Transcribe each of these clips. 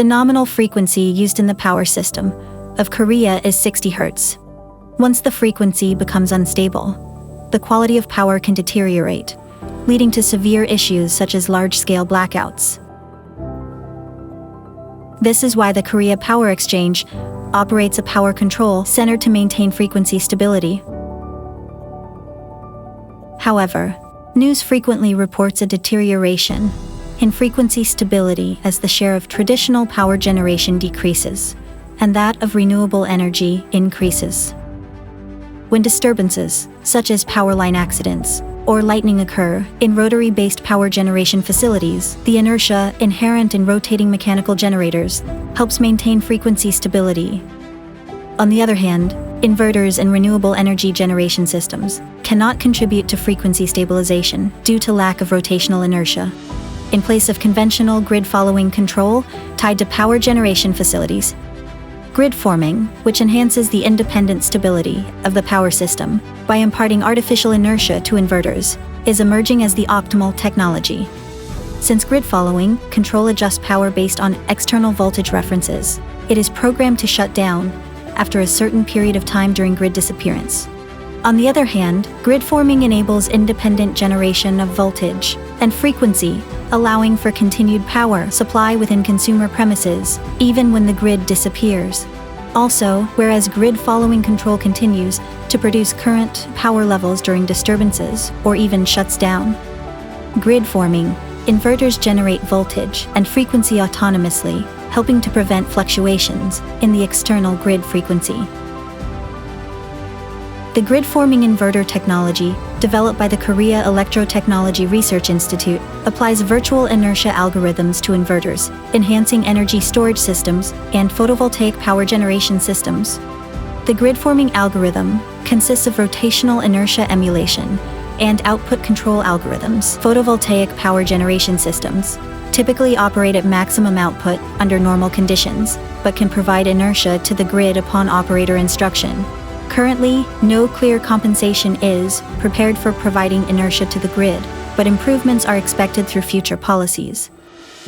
The nominal frequency used in the power system of Korea is 60 Hz. Once the frequency becomes unstable, the quality of power can deteriorate, leading to severe issues such as large-scale blackouts. This is why the Korea Power Exchange operates a power control center to maintain frequency stability. However, news frequently reports a deterioration in frequency stability as the share of traditional power generation decreases and that of renewable energy increases. When disturbances, such as power line accidents or lightning occur in rotary-based power generation facilities, the inertia inherent in rotating mechanical generators helps maintain frequency stability. On the other hand, inverters and renewable energy generation systems cannot contribute to frequency stabilization due to lack of rotational inertia. In place of conventional grid-following control tied to power generation facilities, grid forming, which enhances the independent stability of the power system by imparting artificial inertia to inverters, is emerging as the optimal technology. Since grid following control adjusts power based on external voltage references, it is programmed to shut down after a certain period of time during grid disappearance. On the other hand, grid forming enables independent generation of voltage and frequency, allowing for continued power supply within consumer premises, even when the grid disappears. Also, whereas grid following control continues to produce current power levels during disturbances or even shuts down. Grid forming, inverters generate voltage and frequency autonomously, helping to prevent fluctuations in the external grid frequency. The grid-forming inverter technology, developed by the Korea Electrotechnology Research Institute, applies virtual inertia algorithms to inverters, enhancing energy storage systems and photovoltaic power generation systems. The grid-forming algorithm consists of rotational inertia emulation and output control algorithms. Photovoltaic power generation systems typically operate at maximum output under normal conditions, but can provide inertia to the grid upon operator instruction. Currently, no clear compensation is prepared for providing inertia to the grid, but improvements are expected through future policies.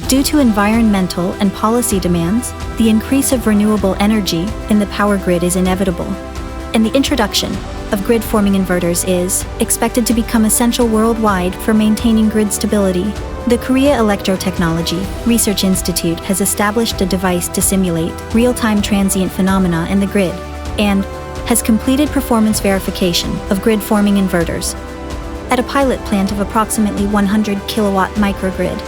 Due to environmental and policy demands, the increase of renewable energy in the power grid is inevitable, and the introduction of grid-forming inverters is expected to become essential worldwide for maintaining grid stability. The Korea Electrotechnology Research Institute has established a device to simulate real-time transient phenomena in the grid, and has completed performance verification of grid-forming inverters at a pilot plant of approximately 100 kilowatt microgrid.